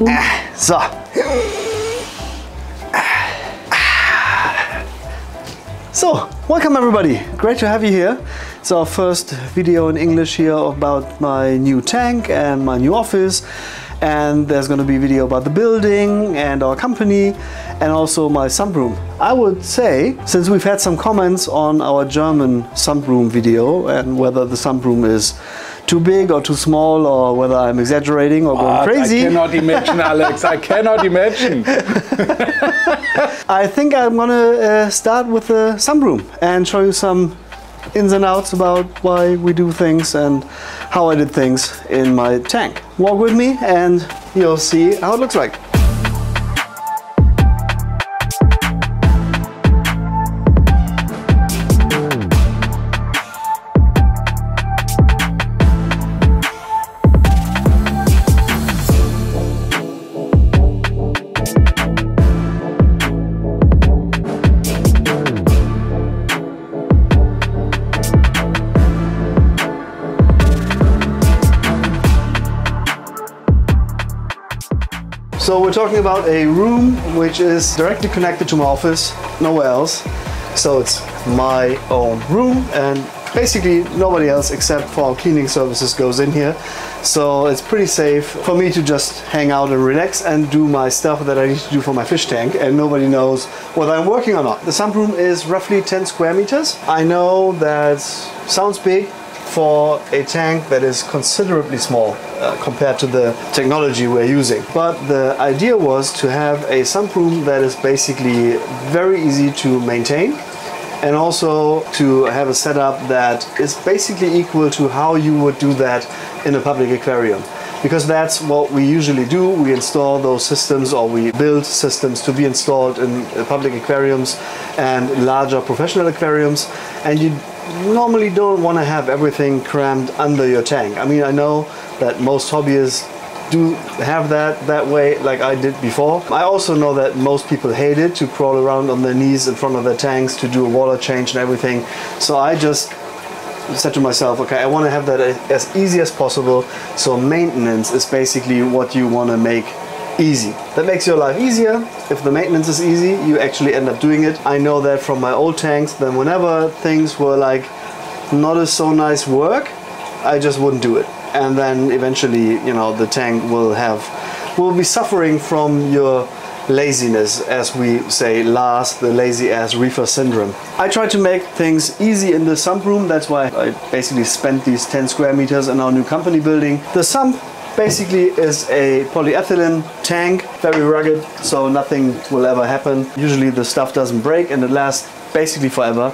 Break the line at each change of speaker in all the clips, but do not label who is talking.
So. So, welcome everybody. Great to have you here. It's our first video in English here about my new tank and my new office. And there's going to be a video about the building and our company and also my sumpROOM. I would say, since we've had some comments on our German sumpROOM video and whether the sumpROOM is too big or too small or whether I'm exaggerating or going crazy.
I cannot imagine, Alex. I cannot imagine.
I think I'm gonna start with the sumpROOM and show you some ins and outs about why we do things and how I did things in my tank. Walk with me and you'll see how it looks like. So we're talking about a room which is directly connected to my office, nowhere else. So it's my own room and basically nobody else except for our cleaning services goes in here. So it's pretty safe for me to just hang out and relax and do my stuff that I need to do for my fish tank and nobody knows whether I'm working or not. The sumpROOM is roughly 10 square meters. I know that sounds big for a tank that is considerably small compared to the technology we're using. But the idea was to have a sumpROOM that is basically very easy to maintain and also to have a setup that is basically equal to how you would do that in a public aquarium. Because that's what we usually do. We install those systems or we build systems to be installed in public aquariums and larger professional aquariums. And you normally don't want to have everything crammed under your tank. I mean, I know that most hobbyists do have that way like I did before. I also know that most people hate it to crawl around on their knees in front of their tanks to do a water change and everything. So I just said to myself, okay, I want to have that as easy as possible. So maintenance is basically what you want to make easy. That makes your life easier. If the maintenance is easy, you actually end up doing it. I know that from my old tanks, then whenever things were like not as so nice work, I just wouldn't do it. And then eventually, you know, the tank will be suffering from your laziness, as we say, Lars, the lazy ass reefer syndrome. I try to make things easy in the sumpROOM. That's why I basically spent these 10 square meters in our new company building. The sump basically is a polyethylene tank, very rugged, so nothing will ever happen. Usually the stuff doesn't break and it lasts basically forever.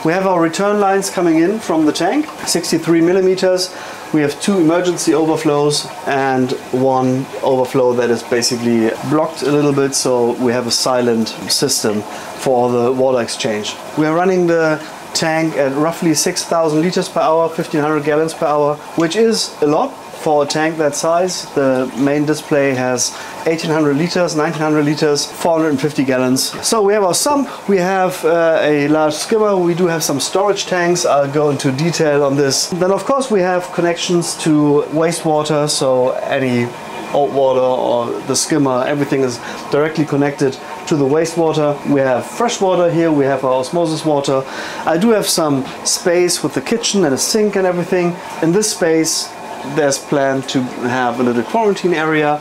We have our return lines coming in from the tank, 63 millimeters. We have 2 emergency overflows and 1 overflow that is basically blocked a little bit, so we have a silent system for the water exchange. We are running the tank at roughly 6,000 liters per hour, 1,500 gallons per hour, which is a lot for a tank that size. The main display has 1,800 liters, 1,900 liters, 450 gallons. So we have our sump, we have a large skimmer, we do have some storage tanks. I'll go into detail on this. Then of course we have connections to wastewater, so any old water or the skimmer, everything is directly connected to the wastewater. We have fresh water here, we have our osmosis water. I do have some space with the kitchen and a sink and everything. In this space there's planned to have a little quarantine area.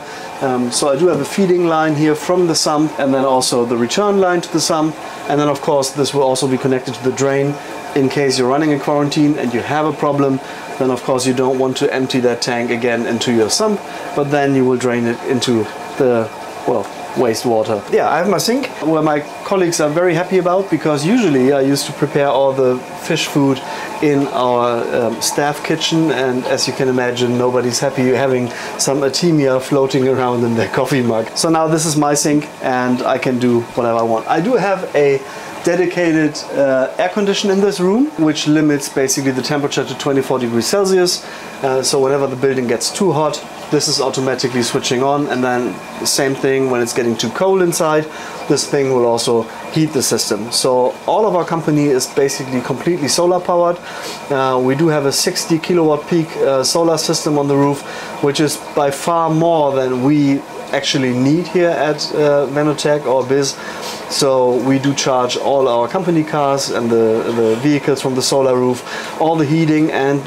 So I do have a feeding line here from the sump and then also the return line to the sump. And then of course this will also be connected to the drain in case you're running a quarantine and you have a problem. Then of course you don't want to empty that tank again into your sump, but then you will drain it into the, well, wastewater. Yeah, I have my sink where my colleagues are very happy about, because usually I used to prepare all the fish food in our staff kitchen, and as you can imagine, nobody's happy having some Artemia floating around in their coffee mug. So now this is my sink and I can do whatever I want. I do have a dedicated air conditioner in this room, which limits basically the temperature to 24 degrees Celsius. So whenever the building gets too hot, this is automatically switching on, and then the same thing when it's getting too cold inside, this thing will also heat the system. So all of our company is basically completely solar powered. We do have a 60 kilowatt peak solar system on the roof, which is by far more than we actually need here at Venotech or Biz. So we do charge all our company cars and the vehicles from the solar roof. All the heating and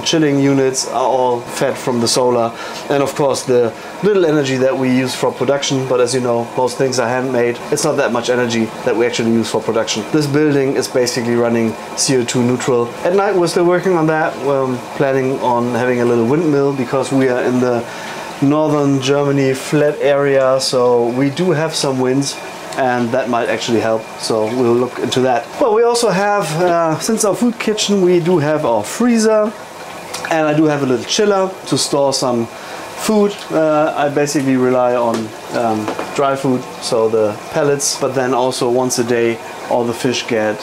chilling units are all fed from the solar, and of course the little energy that we use for production, but as you know, most things are handmade. It's not that much energy that we actually use for production. This building is basically running CO2 neutral. At night we're still working on that. We're planning on having a little windmill because we are in the northern Germany flat area, so we do have some winds, and that might actually help, so we'll look into that. Well, we also have, since our food kitchen, we do have our freezer, and I do have a little chiller to store some food. I basically rely on dry food, so the pellets, but then also once a day all the fish get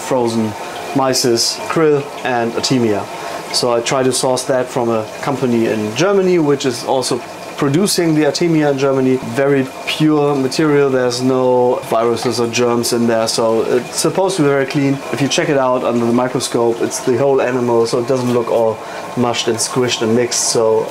frozen mysis, krill and artemia. So I try to source that from a company in Germany, which is also producing the artemia in Germany. Very pure material, there's no viruses or germs in there, so it's supposed to be very clean. If you check it out under the microscope, it's the whole animal, so it doesn't look all mushed and squished and mixed. So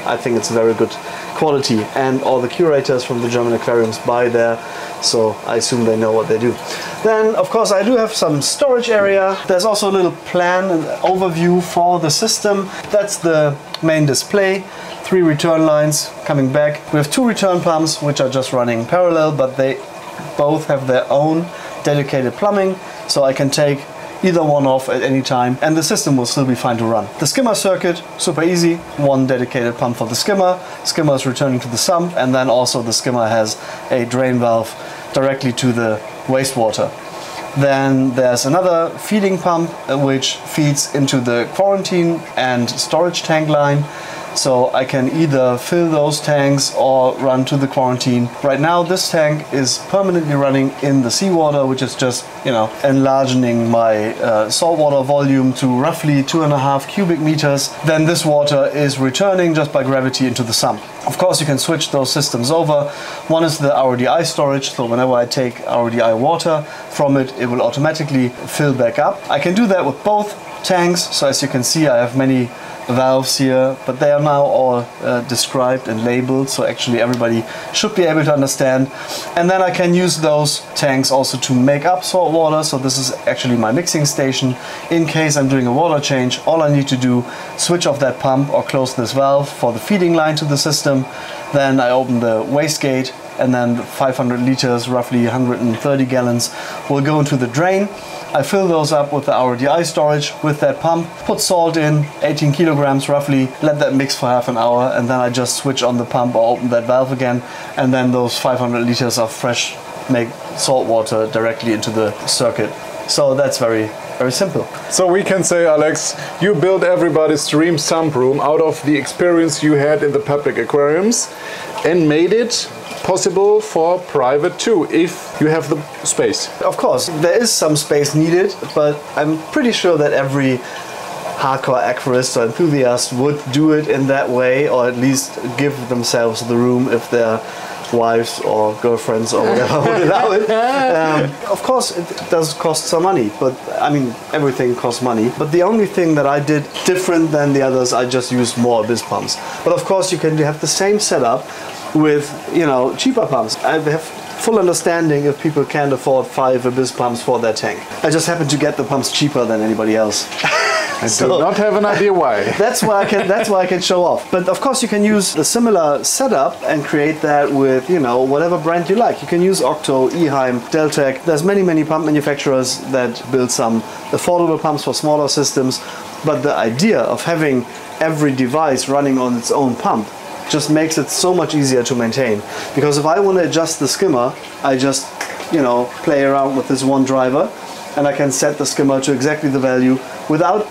I think it's very good quality, and all the curators from the German aquariums buy there, so I assume they know what they do. Then of course I do have some storage area. There's also a little plan and overview for the system. That's the main display. 3 return lines coming back. We have 2 return pumps which are just running parallel, but they both have their own dedicated plumbing, so I can take either one off at any time and the system will still be fine to run. The skimmer circuit, super easy. 1 dedicated pump for the skimmer. Skimmer is returning to the sump, and then also the skimmer has a drain valve directly to the wastewater. Then there's another feeding pump which feeds into the quarantine and storage tank line. So I can either fill those tanks or run to the quarantine. Right now this tank is permanently running in the seawater, which is just, you know, enlarging my saltwater volume to roughly 2.5 cubic meters. Then this water is returning just by gravity into the sump. Of course you can switch those systems over. One is the RODI storage, so whenever I take RODI water from it, it will automatically fill back up. I can do that with both tanks, so as you can see I have many valves here, but they are now all described and labeled, so actually everybody should be able to understand. And then I can use those tanks also to make up salt water, so this is actually my mixing station. In case I'm doing a water change, all I need to do, switch off that pump or close this valve for the feeding line to the system. Then I open the waste gate, and then 500 liters, roughly 130 gallons, will go into the drain. I fill those up with the RODI storage with that pump, put salt in, 18 kilograms roughly, let that mix for half an hour, and then I just switch on the pump or open that valve again, and then those 500 liters of fresh make salt water directly into the circuit. So that's very simple.
So we can say, Alex, you built everybody's dream sumpROOM out of the experience you had in the public aquariums and made it possible for private too, if you have the space.
Of course, there is some space needed, but I'm pretty sure that every hardcore aquarist or enthusiast would do it in that way, or at least give themselves the room if their wives or girlfriends or whatever would allow it. Of course it does cost some money, but I mean everything costs money. But the only thing that I did different than the others, I just used more Abyss pumps. But of course you can have the same setup with, you know, cheaper pumps. I have full understanding if people can't afford 5 Abyss pumps for their tank. I just happen to get the pumps cheaper than anybody else.
I do not have an idea why.
That's why I can show off. But of course you can use a similar setup and create that with, you know, whatever brand you like. You can use Octo, Eheim, Deltec. There's many pump manufacturers that build some affordable pumps for smaller systems. But the idea of having every device running on its own pump just makes it so much easier to maintain. Because if I want to adjust the skimmer, I just, you know, play around with this one driver, and I can set the skimmer to exactly the value without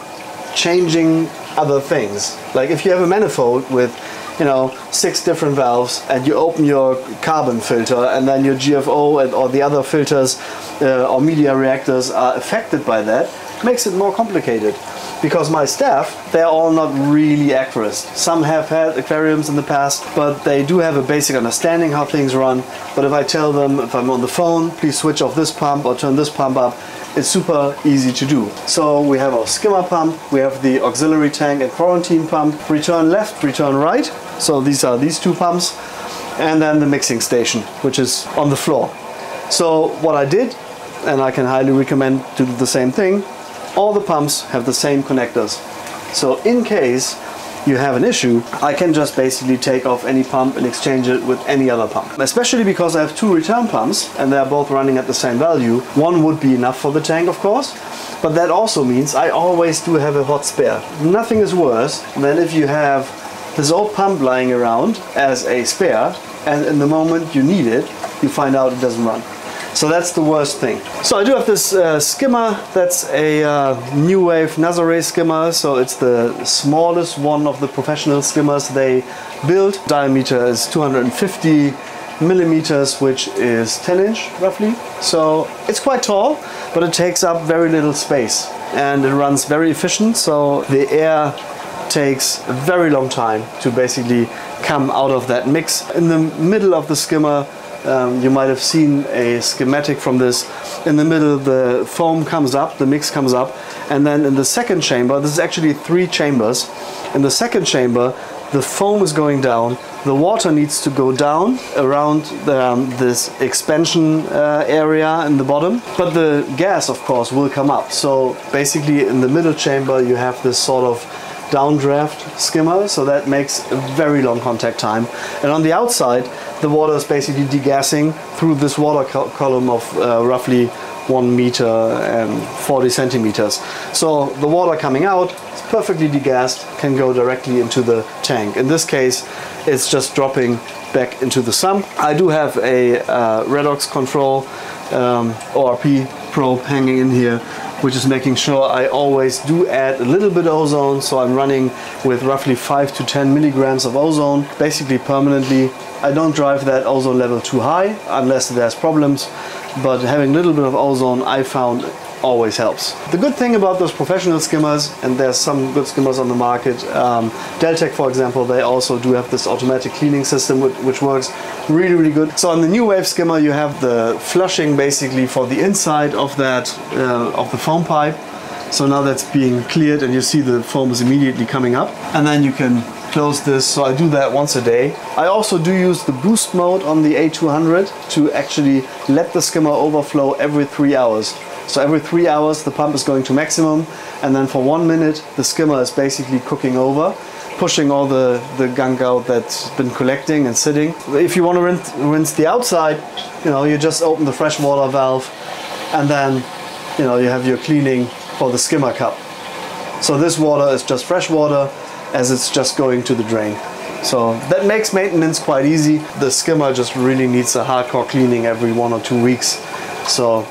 changing other things. Like if you have a manifold with, you know, 6 different valves, and you open your carbon filter, and then your GFO and or the other filters or media reactors are affected by that, makes it more complicated. Because my staff, they're all not really aquarists. Some have had aquariums in the past, but they do have a basic understanding how things run. But if I tell them, if I'm on the phone, please switch off this pump or turn this pump up, it's super easy to do. So we have our skimmer pump, we have the auxiliary tank and quarantine pump, return left, return right. So these are these 2 pumps. and then the mixing station, which is on the floor. So what I did, and I can highly recommend to do the same thing, all the pumps have the same connectors. So in case you have an issue, I can just basically take off any pump and exchange it with any other pump. Especially because I have two return pumps and they're both running at the same value. One would be enough for the tank, of course, but that also means I always do have a hot spare. Nothing is worse than if you have this old pump lying around as a spare, and in the moment you need it, you find out it doesn't run. So that's the worst thing. So I do have this skimmer. That's a New Wave Nazare skimmer. So it's the smallest one of the professional skimmers they build. Diameter is 250 millimeters, which is 10 inch roughly. So it's quite tall, but it takes up very little space and it runs very efficient. So the air takes a very long time to basically come out of that mix. In the middle of the skimmer, you might have seen a schematic from this. In the middle, the foam comes up, the mix comes up, and then in the second chamber, this is actually 3 chambers. In the second chamber, the foam is going down, the water needs to go down around this expansion area in the bottom, but the gas, of course, will come up. So basically, in the middle chamber, you have this sort of downdraft skimmer, so that makes a very long contact time. And on the outside, the water is basically degassing through this water column of roughly 1 meter and 40 centimeters. So the water coming out is perfectly degassed, can go directly into the tank. In this case, it's just dropping back into the sump. I do have a redox control ORP probe hanging in here, which is making sure I always do add a little bit of ozone. So I'm running with roughly 5 to 10 milligrams of ozone, basically permanently. I don't drive that ozone level too high unless there's problems, but having a little bit of ozone, I found, always helps. The good thing about those professional skimmers, and there's some good skimmers on the market, Deltec for example, they also do have this automatic cleaning system which works really, really good. So on the New Wave skimmer, you have the flushing basically for the inside of that of the foam pipe. So now that's being cleared and you see the foam is immediately coming up, and then you can close this. So I do that once a day. I also do use the boost mode on the A200 to actually let the skimmer overflow every 3 hours. So every 3 hours the pump is going to maximum, and then for 1 minute the skimmer is basically cooking over, pushing all the gunk out that's been collecting and sitting. If you want to rinse the outside, you just open the freshwater valve, and then you have your cleaning for the skimmer cup. So this water is just fresh water as it's just going to the drain. So that makes maintenance quite easy. The skimmer just really needs a hardcore cleaning every 1 or 2 weeks. So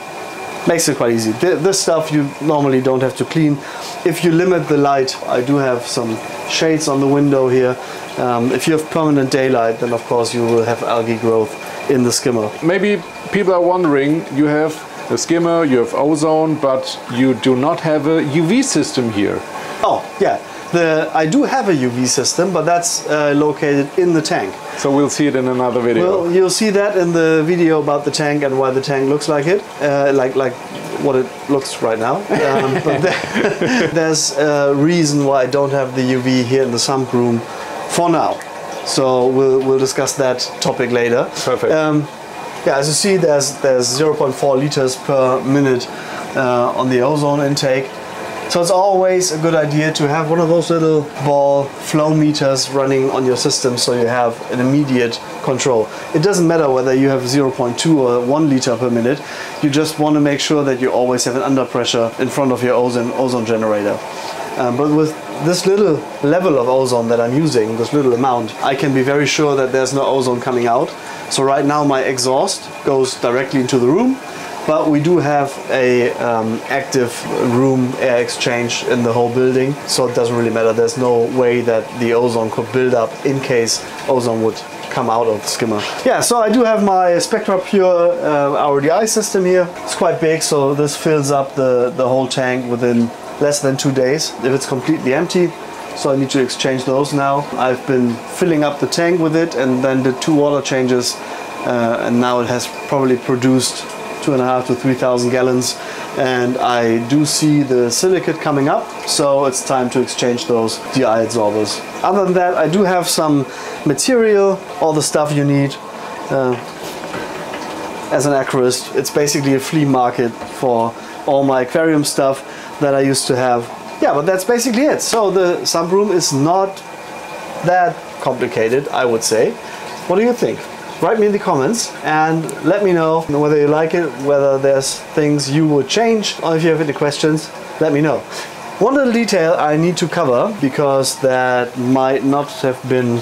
makes it quite easy. This stuff you normally don't have to clean. If you limit the light, I do have some shades on the window here. If you have permanent daylight, then of course you will have algae growth in the skimmer.
Maybe people are wondering, you have a skimmer, you have ozone, but you do not have a UV system here.
Oh, yeah. I do have a UV system, but that's located in the tank.
So we'll see it in another video.
Well, you'll see that in the video about the tank and why the tank looks like it, like what it looks right now. But there's a reason why I don't have the UV here in the sumpROOM for now. So we'll discuss that topic later.
Perfect.
Yeah, as you see, there's 0.4 liters per minute on the ozone intake. So it's always a good idea to have one of those little ball flow meters running on your system, so you have an immediate control. It doesn't matter whether you have 0.2 or 1 liter per minute. You just want to make sure that you always have an under pressure in front of your ozone generator. But with this little level of ozone that I'm using, this little amount, I can be very sure that there's no ozone coming out. So right now my exhaust goes directly into the room, but we do have a active room air exchange in the whole building, so it doesn't really matter. There's no way that the ozone could build up in case ozone would come out of the skimmer. Yeah, so I do have my Spectra Pure RODI system here. It's quite big, so this fills up the whole tank within less than 2 days if it's completely empty. So I need to exchange those now. I've been filling up the tank with it and then did 2 water changes, and now it has probably produced 2,500 to 3,000 gallons. and I do see the silicate coming up, so it's time to exchange those DI absorbers. Other than that, I do have some material, all the stuff you need. As an aquarist, it's basically a flea market for all my aquarium stuff that I used to have. Yeah, but that's basically it. So the sumpROOM is not that complicated, I would say. What do you think? Write me in the comments and let me know whether you like it, whether there's things you would change, or if you have any questions, let me know. One little detail I need to cover, because that might not have been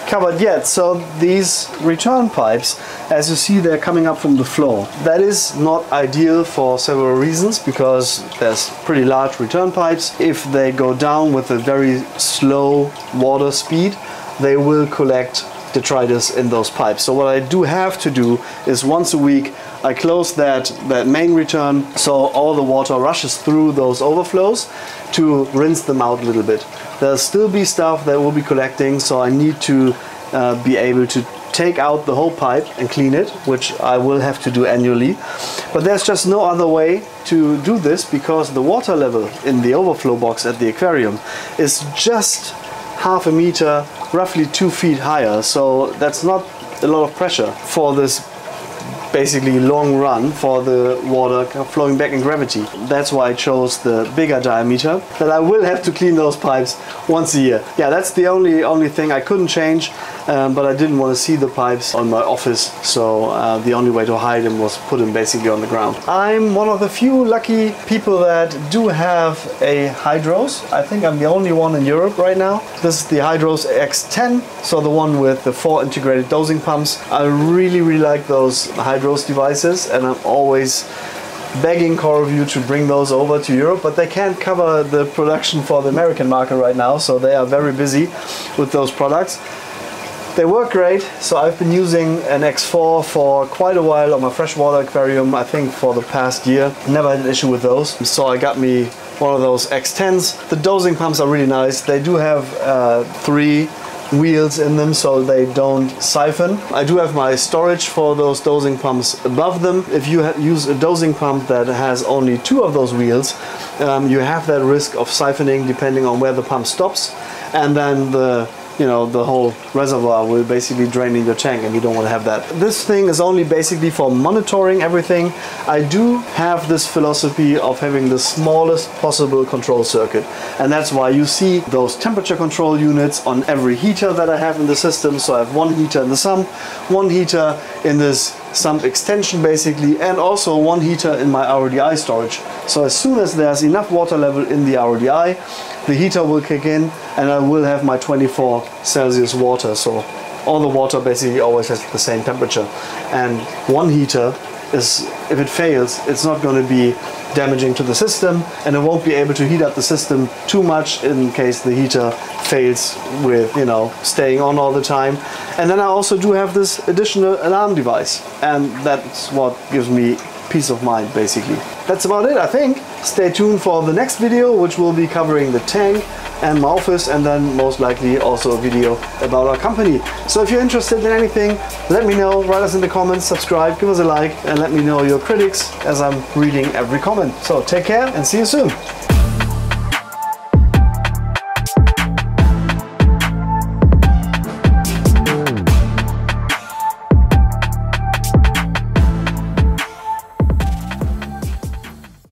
covered yet. So these return pipes, as you see, they're coming up from the floor. That is not ideal for several reasons, because there's pretty large return pipes. If they go down with a very slow water speed, they will collect detritus in those pipes. So what I do have to do is once a week I close that main return, so all the water rushes through those overflows to rinse them out a little bit. There'll still be stuff that will be collecting, so I need to be able to take out the whole pipe and clean it, which I will have to do annually. But there's just no other way to do this, because the water level in the overflow box at the aquarium is just half a meter, roughly 2 feet higher. So that's not a lot of pressure for this basically long run for the water flowing back in gravity. That's why I chose the bigger diameter, that I will have to clean those pipes once a year. Yeah, that's the only thing I couldn't change, but I didn't want to see the pipes on my office, so the only way to hide them was put them basically on the ground. I'm one of the few lucky people that do have a Hydros. I think I'm the only one in Europe right now. This is the Hydros X10, so the one with the 4 integrated dosing pumps. I really like those Hydros devices, and I'm always begging CoreView to bring those over to Europe, but they can't cover the production for the American market right now, so they are very busy with those products. They work great, so I've been using an X4 for quite a while on my freshwater aquarium, I think for the past year. Never had an issue with those, so I got me one of those X10s. The dosing pumps are really nice. They do have 3 wheels in them, so they don't siphon. I do have my storage for those dosing pumps above them. If you use a dosing pump that has only 2 of those wheels, you have that risk of siphoning depending on where the pump stops, and then the whole reservoir will basically drain in your tank, and you don't want to have that. This thing is only basically for monitoring everything. I do have this philosophy of having the smallest possible control circuit, and that's why you see those temperature control units on every heater that I have in the system. So I have 1 heater in the sump, 1 heater in this sump extension basically, and also 1 heater in my RODI storage. So as soon as there's enough water level in the RODI, the heater will kick in and I will have my 24 Celsius water. So all the water basically always has the same temperature. And 1 heater is, if it fails, it's not going to be damaging to the system, and it won't be able to heat up the system too much in case the heater fails with, staying on all the time. And then I also do have this additional alarm device, and that's what gives me peace of mind basically. That's about it, I think. Stay tuned for the next video, which will be covering the tank and my office, and then most likely also a video about our company. So if you're interested in anything, let me know, write us in the comments, subscribe, give us a like, and let me know your critics, as I'm reading every comment. So take care and see you soon.